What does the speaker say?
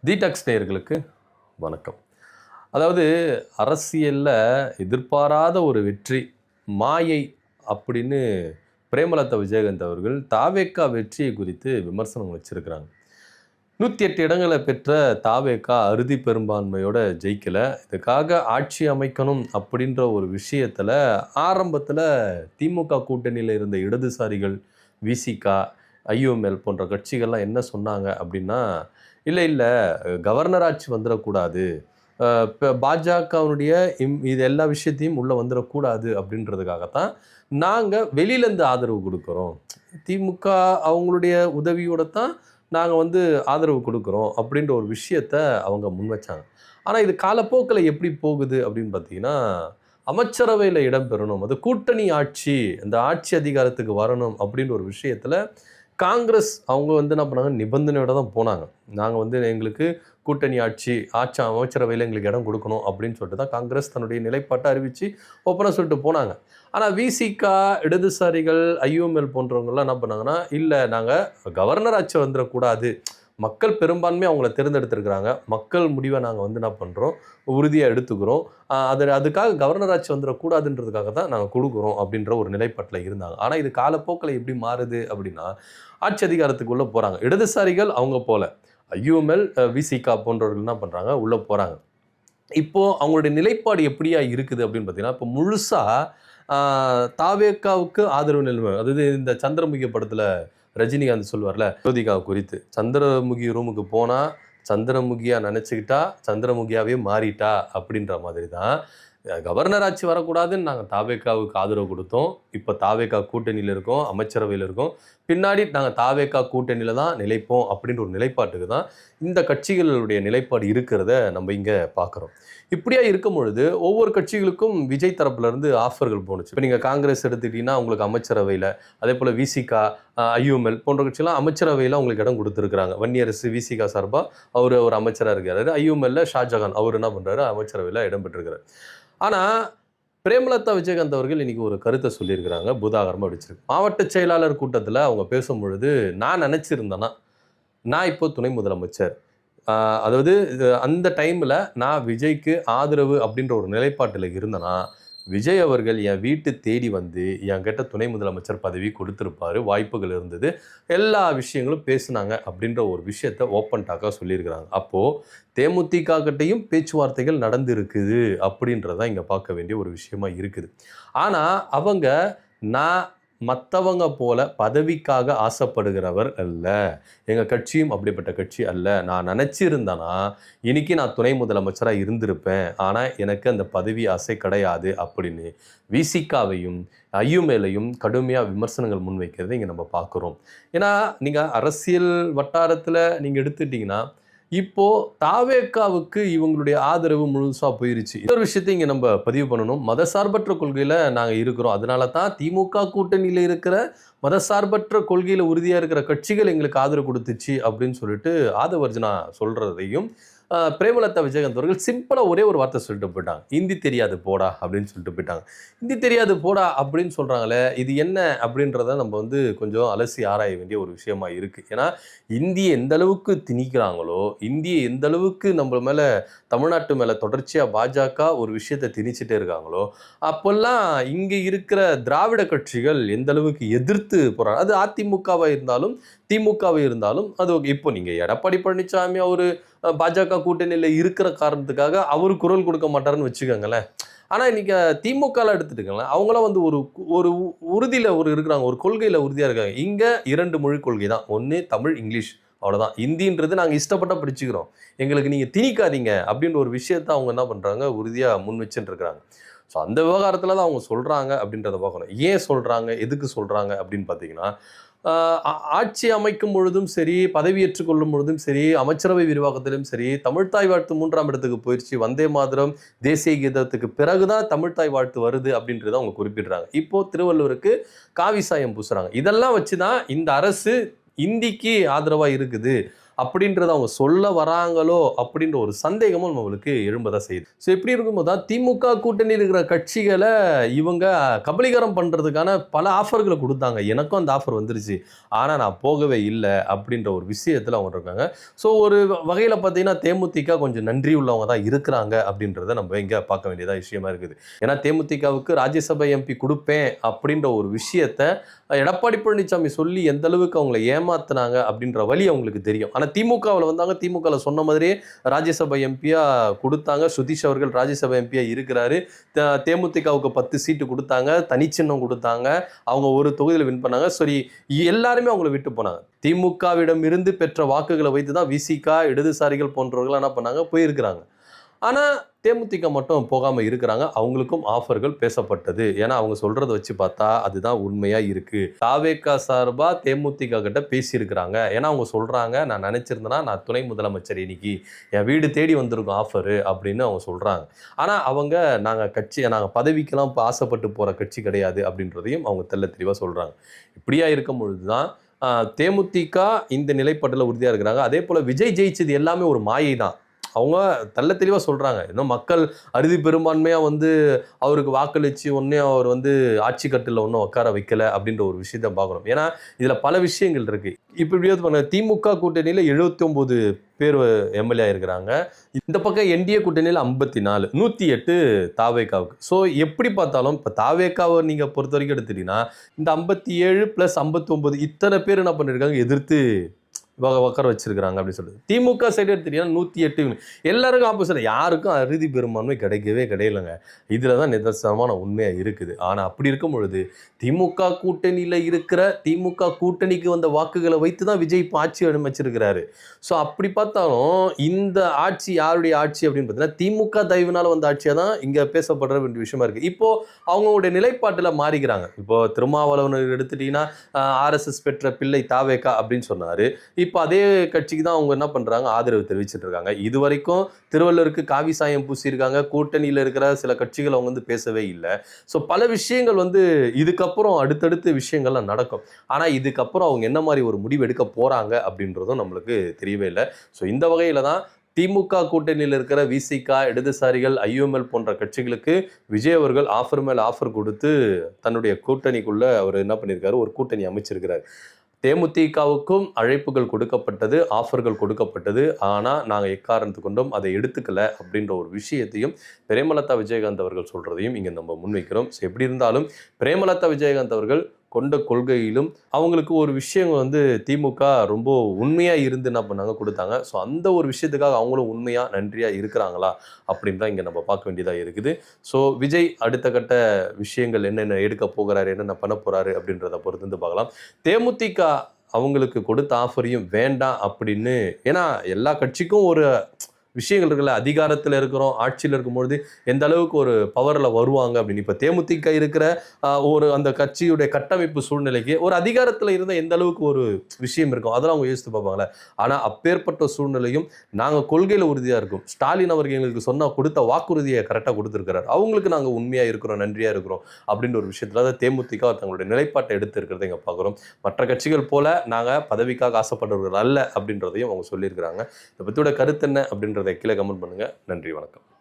Detox நேயர்களுக்கு வணக்கம். அதாவது அரசியலில் எதிர்பாராத ஒரு வெற்றி மாயை அப்படின்னு பிரேமலதா விஜயகாந்த் அவர்கள் தாவேக்கா வெற்றியை குறித்து விமர்சனம் வச்சிருக்கிறாங்க. 108 இடங்களை பெற்ற தாவேக்கா அறுதி பெரும்பான்மையோட ஜெயிக்கல. இதுக்காக ஆட்சி அமைக்கணும் அப்படின்ற ஒரு விஷயத்துல ஆரம்பத்தில் திமுக கூட்டணியில் இருந்த இடதுசாரிகள், விசிகா, ஐயுஎம்எல் போன்ற கட்சிகள்லாம் என்ன சொன்னாங்க அப்படின்னா, இல்லை இல்லை, கவர்னர் ஆட்சி வந்துடக்கூடாது, இப்போ பாஜகவுடைய இது எல்லா விஷயத்தையும் உள்ளே வந்துடக்கூடாது அப்படின்றதுக்காகத்தான் நாங்கள் வெளியிலேருந்து ஆதரவு கொடுக்குறோம், திமுக அவங்களுடைய உதவியோட தான் நாங்கள் ஆதரவு கொடுக்குறோம் அப்படின்ற ஒரு விஷயத்த அவங்க முன் வச்சாங்க. ஆனால் இது காலப்போக்கில் எப்படி போகுது அப்படின்னு பார்த்தீங்கன்னா, அமைச்சரவையில் இடம்பெறணும், அது கூட்டணி ஆட்சி, அந்த ஆட்சி அதிகாரத்துக்கு வரணும் அப்படின்ற ஒரு விஷயத்தில் காங்கிரஸ் அவங்க என்ன பண்ணாங்க, நிபந்தனையோட தான் போனாங்க. நாங்கள் எங்களுக்கு கூட்டணி ஆட்சி அமைச்சரவையில் எங்களுக்கு இடம் கொடுக்கணும் அப்படின்னு சொல்லிட்டு தான் காங்கிரஸ் தன்னுடைய நிலைப்பாட்டை அறிவித்து ஓப்பனாக சொல்லிட்டு போனாங்க. ஆனால் விசிகா, இடதுசாரிகள், ஐயுஎம்எல் போன்றவங்கலாம் என்ன பண்ணாங்கன்னா, இல்லை நாங்கள் கவர்னர் ஆட்சி வந்துடக்கூடாது, மக்கள் பெரும்பான்மையாக அவங்கள தேர்ந்தெடுத்திருக்கிறாங்க, மக்கள் முடிவை நாங்கள் என்ன பண்ணுறோம், உறுதியாக எடுத்துக்கிறோம், அதுக்காக கவர்னர் ஆட்சி வந்துடக்கூடாதுன்றதுக்காக தான் நாங்கள் கொடுக்குறோம் அப்படின்ற ஒரு நிலைப்பாட்டில் இருந்தாங்க. ஆனால் இது காலப்போக்கில் எப்படி மாறுது அப்படின்னா, ஆட்சி அதிகாரத்துக்குள்ளே போகிறாங்க இடதுசாரிகள், அவங்க போல ஐயுஎம்எல், விசிகா போன்றவர்கள் என்ன பண்ணுறாங்க, உள்ளே போகிறாங்க. இப்போது அவங்களுடைய நிலைப்பாடு எப்படியா இருக்குது அப்படின்னு பார்த்தீங்கன்னா, இப்போ முழுசாக தாவேக்காவுக்கு ஆதரவு நிலைமை, அதாவது இந்த சந்திரமுகி படத்தில் ரஜினிகாந்த் சொல்வார்ல ஜோதிகாவை குறித்து, சந்திரமுகி ரூமுக்கு போனால் சந்திரமுகியாக நினச்சிக்கிட்டா சந்திரமுகியாவே மாறிட்டா அப்படின்ற மாதிரி தான் கவர்னர் ஆட்சி வரக்கூடாதுன்னு நாங்கள் தாவேக்காவுக்கு ஆதரவு கொடுத்தோம். இப்போ தாவேக்கா கூட்டணியில் இருக்கோம், அமைச்சரவையில் இருக்கோம், பின்னாடி நாங்கள் தாவேக்கா கூட்டணியில் தான் நிலைப்போம் அப்படின்ற ஒரு நிலைப்பாட்டுக்கு தான் இந்த கட்சிகளுடைய நிலைப்பாடு இருக்கிறத நம்ம இங்கே பார்க்குறோம். இப்படியா இருக்கும் பொழுது ஒவ்வொரு கட்சிகளுக்கும் விஜய் தரப்புலேருந்து ஆஃபர்கள் போணுச்சு. இப்போ நீங்கள் காங்கிரஸ் எடுத்துக்கிட்டிங்கன்னா உங்களுக்கு அமைச்சரவையில், அதே போல் விசிகா, ஐயுஎம்எல் போன்ற கட்சியெல்லாம் அமைச்சரவையில் அவங்களுக்கு இடம் கொடுத்துருக்குறாங்க. வன்னியரசு விசிகா சார்பாக அவர் ஒரு அமைச்சராக இருக்கிறாரு. ஐயுஎம்எல்ல ஷாஜகான் அவர் என்ன பண்ணுறாரு, அமைச்சரவையில் இடம் பெற்றிருக்கிறார். ஆனால் பிரேமலதா விஜயகாந்த் அவர்கள் இன்னைக்கு ஒரு கருத்தை சொல்லியிருக்கிறாங்க, பூதாகரமாக அடிச்சிருக்கு. மாவட்ட செயலாளர் கூட்டத்தில் அவங்க பேசும்பொழுது, நான் நினச்சிருந்தேன்னா நான் இப்போ துணை முதலமைச்சர், அதாவது அந்த டைமில் நான் விஜய்க்கு ஆதரவு அப்படின்ற ஒரு நிலைப்பாட்டில் இருந்தேன்னா விஜய் அவர்கள் என் வீட்டு தேடி என்கிட்ட துணை முதலமைச்சர் பதவி கொடுத்துருப்பாரு, வாய்ப்புகள் இருந்தது, எல்லா விஷயங்களும் பேசுனாங்க அப்படின்ற ஒரு விஷயத்த ஓப்பன் டாக்காக சொல்லியிருக்கிறாங்க. அப்போது தேமுதிக கிட்டையும் பேச்சுவார்த்தைகள் நடந்து இருக்குது அப்படின்றதான் இங்கே பார்க்க வேண்டிய ஒரு விஷயமா இருக்குது. ஆனால் அவங்க நான் மற்றவங்க போல பதவிக்காக ஆசைப்படுகிறவர் அல்ல, எங்கள் கட்சியும் அப்படிப்பட்ட கட்சி அல்ல, நான் நினச்சிருந்தேன்னா இன்னைக்கு நான் துணை முதலமைச்சராக இருந்திருப்பேன், ஆனால் எனக்கு அந்த பதவி ஆசை கிடையாது அப்படின்னு விசிகாவையும் ஐயுமேலையும் கடுமையாக விமர்சனங்கள் முன்வைக்கிறதை இங்கே நம்ம பார்க்குறோம். ஏன்னா நீங்கள் அரசியல் வட்டாரத்தில் நீங்கள் எடுத்துட்டிங்கன்னா இப்போது தாவேக்காவுக்கு இவங்களுடைய ஆதரவு முழுசாக போயிருச்சு. இன்னொரு விஷயத்தை இங்கே நம்ம பதிவு பண்ணணும். மதசார்பற்ற கொள்கையில் நாங்கள் இருக்கிறோம், அதனால தான் திமுக கூட்டணியில் இருக்கிற மதசார்பற்ற கொள்கையில் உறுதியாக இருக்கிற கட்சிகள் எங்களுக்கு ஆதரவு கொடுத்துச்சு அப்படின்னு சொல்லிட்டு ஆதவர்ஜனா சொல்கிறதையும் பிரேமலதா விஜயகாந்த் அவர்கள் சிம்பிளாக ஒரே ஒரு வார்த்தை சொல்லிட்டு போயிட்டாங்க, ஹிந்தி தெரியாது போடா அப்படின்னு சொல்லிட்டு போயிட்டாங்க. ஹிந்தி தெரியாது போடா அப்படின்னு சொல்கிறாங்களே, இது என்ன அப்படின்றத நம்ம கொஞ்சம் அலசி ஆராய வேண்டிய ஒரு விஷயமா இருக்குது. ஏன்னா இந்தியை எந்த அளவுக்கு திணிக்கிறாங்களோ, இந்தியை எந்த அளவுக்கு நம்ம மேலே, தமிழ்நாட்டு மேலே தொடர்ச்சியாக பாஜக ஒரு விஷயத்தை திணிச்சிட்டே இருக்காங்களோ, அப்போல்லாம் இங்கே இருக்கிற திராவிட கட்சிகள் எந்த அளவுக்கு எதிர்த்து போகிறாங்க. அது அதிமுகவாக இருந்தாலும் திமுகவை இருந்தாலும் அது இப்போ நீங்கள் எடப்பாடி பழனிசாமி அவர் பாஜக கூட்டணியில் இருக்கிற காரணத்துக்காக அவர் குரல் கொடுக்க மாட்டாருன்னு வச்சுக்கோங்களேன். ஆனால் இன்னைக்கு திமுகவில் எடுத்துட்டுங்களேன், அவங்களாம் ஒரு ஒரு உறுதியில் இருக்கிறாங்க, ஒரு கொள்கையில் உறுதியாக இருக்காங்க. இங்கே 2 மொழி கொள்கை தான், ஒன்று தமிழ், இங்கிலீஷ், அவ்வளோதான். ஹிந்தின்றது நாங்கள் இஷ்டப்பட்ட படிச்சுக்கிறோம், எங்களுக்கு நீங்கள் திணிக்காதீங்க அப்படின்ற ஒரு விஷயத்த அவங்க என்ன பண்ணுறாங்க, உறுதியாக முன் வச்சுட்டு இருக்கிறாங்க. ஸோ அந்த விவகாரத்தில் தான் அவங்க சொல்கிறாங்க அப்படின்றத பார்க்கணும். ஏன் சொல்கிறாங்க, எதுக்கு சொல்கிறாங்க அப்படின்னு பார்த்தீங்கன்னா, ஆட்சி அமைக்கும் பொழுதும் சரி, பதவியேற்றுக் கொள்ளும் பொழுதும் சரி, அமைச்சரவை விரிவாக்கத்திலும் சரி, தமிழ்த்தாய் வாழ்த்து 3ஆம் இடத்துக்கு போயிடுச்சு, வந்தே மாதரம் தேசிய கீதத்துக்கு பிறகுதான் தமிழ்த்தாய் வாழ்த்து வருது அப்படின்றத அவங்க குறிப்பிடுறாங்க. இப்போ திருவள்ளுவருக்கு காவி சாயம் பூசுறாங்க. இதெல்லாம் வச்சுதான் இந்த அரசு இந்திக்கு ஆதரவா இருக்குது, அப்படின்றத அவங்க சொல்ல வராங்களோ அப்படின்ற ஒரு சந்தேகமும் நம்மளுக்கு எழும்பதான் செய்யுது. ஸோ இப்படி இருக்கும்போது தான் திமுக கூட்டணி இருக்கிற கட்சிகளை இவங்க கபலீகரம் பண்ணுறதுக்கான பல ஆஃபர்களை கொடுத்தாங்க. எனக்கும் அந்த ஆஃபர் வந்துருச்சு, ஆனால் நான் போகவே இல்லை அப்படின்ற ஒரு விஷயத்தில் அவங்க இருக்காங்க. ஸோ ஒரு வகையில் பார்த்தீங்கன்னா தேமுதிக கொஞ்சம் நன்றி உள்ளவங்க தான் இருக்கிறாங்க அப்படின்றத நம்ம இங்கே பார்க்க வேண்டியதாக விஷயமா இருக்குது. ஏன்னா தேமுதிகவுக்கு ராஜ்யசபா எம்பி கொடுப்பேன் அப்படின்ற ஒரு விஷயத்த எடப்பாடி பழனிசாமி சொல்லி எந்த அளவுக்கு அவங்களை ஏமாத்தினாங்க அப்படின்ற வழி அவங்களுக்கு தெரியும். ஆனால் திமுகவில் வந்தாங்க, திமுகவில் சொன்ன மாதிரியே ராஜ்யசபா எம்பியா கொடுத்தாங்க. சுதீஷ் அவர்கள் ராஜ்யசபா எம்பியா இருக்கிறாரு. தேமுதிகவுக்கு 10 சீட்டு கொடுத்தாங்க, தனிச்சின்னம் கொடுத்தாங்க, அவங்க ஒரு தொகுதியில் வின் பண்ணாங்க. சரி, எல்லாருமே அவங்கள விட்டு போனாங்க. திமுகவிடம் இருந்து பெற்ற வாக்குகளை வைத்து தான் விசிக, இடதுசாரிகள் போன்றவர்கள் என்ன பண்ணாங்க, போயிருக்கிறாங்க. ஆனால் தேமுதிக மட்டும் போகாமல் இருக்கிறாங்க. அவங்களுக்கும் ஆஃபர்கள் பேசப்பட்டது. ஏன்னா அவங்க சொல்கிறத வச்சு பார்த்தா அதுதான் உண்மையாக இருக்குது. தாவேகா சார்பாக தேமுதிக கிட்ட பேசியிருக்கிறாங்க. ஏன்னா அவங்க சொல்கிறாங்க, நான் நினச்சிருந்தேன்னா நான் துணை முதலமைச்சர் இன்னைக்கு என் வீடு தேடி வந்திருக்கும் ஆஃபரு அப்படின்னு அவங்க சொல்கிறாங்க. ஆனால் அவங்க நாங்கள் பதவிக்கெல்லாம் இப்போ ஆசைப்பட்டு போகிற கட்சி கிடையாது அப்படின்றதையும் அவங்க தெள்ள தெளிவாக சொல்கிறாங்க. இப்படியா இருக்கும் பொழுது தான் தேமுதிக இந்த நிலைப்பாட்டில் உறுதியாக இருக்கிறாங்க. அதே போல் விஜய் ஜெயிச்சது எல்லாமே ஒரு மாயை தான். அவங்க தெள்ள தெளிவாக சொல்கிறாங்க. இன்னும் மக்கள் அறுதி பெரும்பான்மையாக அவருக்கு வாக்களித்து ஒன்றும் அவர் ஆட்சி கட்டில் ஒன்றும் உட்கார வைக்கலை அப்படின்ற ஒரு விஷயத்தை பார்க்கணும். ஏன்னா இதில் பல விஷயங்கள் இருக்குது. இப்படியாவது பண்ண திமுக கூட்டணியில் 79 பேர் எம்எல்ஏ இருக்கிறாங்க. இந்த பக்கம் என்டிஏ கூட்டணியில் 54, 108 தாவேகாவுக்கு. ஸோ எப்படி பார்த்தாலும் இப்போ தாவேகாவை நீங்கள் பொறுத்த வரைக்கும் எடுத்துட்டீங்கன்னா இந்த 57 + 59 இத்தனை பேர் என்ன பண்ணியிருக்காங்க, எதிர்த்து உட்கார வச்சிருக்கிறாங்க அப்படின்னு சொல்லுது. திமுக சைடு எடுத்துட்டீங்கன்னா 108 எல்லாருக்கும் ஆப்போசிட், யாருக்கும் அறுதி பெரும்பான்மை கிடைக்கவே கிடையலைங்க. இதில் தான் நிதர்சனமான உண்மையாக இருக்குது. ஆனால் அப்படி இருக்கும் பொழுது திமுக கூட்டணியில் இருக்கிற திமுக கூட்டணிக்கு வந்த வாக்குகளை வைத்து தான் விஜய் இப்போ ஆட்சி அமைச்சிருக்கிறாரு. ஸோ அப்படி பார்த்தாலும் இந்த ஆட்சி யாருடைய ஆட்சி அப்படின்னு பார்த்தீங்கன்னா திமுக தயவுனால வந்த ஆட்சியாக தான் இங்கே பேசப்படுற வேண்டிய விஷயமா இருக்குது. இப்போது அவங்களுடைய நிலைப்பாட்டில் மாறிக்கிறாங்க. இப்போது திருமாவளவன் எடுத்துட்டீங்கன்னா RSS பெற்ற பிள்ளை தாவேகா அப்படின்னு சொன்னார். இப்போ அதே கட்சிக்கு தான் அவங்க என்ன பண்ணுறாங்க, ஆதரவு தெரிவிச்சுட்டு இருக்காங்க. இது வரைக்கும் திருவள்ளூருக்கு காவி சாயம் பூசியிருக்காங்க. கூட்டணியில் இருக்கிற சில கட்சிகள் அவங்க பேசவே இல்லை. ஸோ பல விஷயங்கள் இதுக்கப்புறம் அடுத்தடுத்த விஷயங்கள்லாம் நடக்கும். ஆனால் இதுக்கப்புறம் அவங்க என்ன மாதிரி ஒரு முடிவு எடுக்க போகிறாங்க அப்படின்றதும் நம்மளுக்கு தெரியவே இல்லை. ஸோ இந்த வகையில் தான் திமுக கூட்டணியில் இருக்கிற விசிக, இடதுசாரிகள், IUML போன்ற கட்சிகளுக்கு விஜய் அவர்கள் ஆஃபர் மேல் ஆஃபர் கொடுத்து தன்னுடைய கூட்டணிக்குள்ள அவர் என்ன பண்ணியிருக்காரு, ஒரு கூட்டணி அமைச்சிருக்கிறார். தேமுதிகவுக்கும் அழைப்புகள் கொடுக்கப்பட்டது, ஆஃபர்கள் கொடுக்கப்பட்டது. ஆனால் நாங்கள் எக்காரணத்து கொண்டும் அதை எடுத்துக்கல அப்படின்ற ஒரு விஷயத்தையும் பிரேமலதா விஜயகாந்த் அவர்கள் சொல்கிறதையும் இங்கே நம்ம முன்வைக்கிறோம். ஸோ எப்படி இருந்தாலும் பிரேமலதா விஜயகாந்த் அவர்கள் கொண்ட கொள்கையிலும் அவங்களுக்கு ஒரு விஷயம் திமுக ரொம்ப உண்மையாக இருந்து என்ன பண்ணாங்க, கொடுத்தாங்க. ஸோ அந்த ஒரு விஷயத்துக்காக அவங்களும் உண்மையாக நன்றியாக இருக்கிறாங்களா அப்படின்னு தான் இங்கே நம்ம பார்க்க வேண்டியதாக இருக்குது. ஸோ விஜய் அடுத்த கட்ட விஷயங்கள் என்னென்ன எடுக்க போகிறாரு, என்னென்ன பண்ண போகிறாரு அப்படின்றத பொறுத்து பார்க்கலாம். தேமுதிக அவங்களுக்கு கொடுத்த ஆஃபரையும் வேண்டாம் அப்படின்னு, ஏன்னா எல்லா கட்சிக்கும் ஒரு விஷயங்கள் இருக்குல்ல, அதிகாரத்தில் இருக்கிறோம், ஆட்சியில் இருக்கும்பொழுது எந்த அளவுக்கு ஒரு பவரில் வருவாங்க அப்படின்னு. இப்போ தேமுதிக இருக்கிற ஒரு அந்த கட்சியுடைய கட்டமைப்பு சூழ்நிலைக்கு ஒரு அதிகாரத்தில் இருந்தால் எந்த அளவுக்கு ஒரு விஷயம் இருக்கும், அதெல்லாம் அவங்க யோசித்து பார்ப்பாங்களே. ஆனால் அப்பேற்பட்ட சூழ்நிலையும் நாங்கள் கொள்கையில் உறுதியாக இருக்கும். ஸ்டாலின் அவர்கள் எங்களுக்கு கொடுத்த வாக்குறுதியை கரெக்டாக கொடுத்துருக்கிறார். அவங்களுக்கு நாங்கள் உண்மையாக இருக்கிறோம், நன்றியாக இருக்கிறோம் அப்படின்ற ஒரு விஷயத்தில் தான் தேமுதிக தங்களுடைய நிலைப்பாட்டை எடுத்து இருக்கிறத இங்கே பார்க்குறோம். மற்ற கட்சிகள் போல நாங்கள் பதவிக்காக ஆசைப்படுறவர்கள் அல்ல அப்படின்றதையும் அவங்க சொல்லியிருக்கிறாங்க. இதை பற்றியோட கருத்து என்ன அப்படின்றத கீழே கமெண்ட் பண்ணுங்கள். நன்றி, வணக்கம்.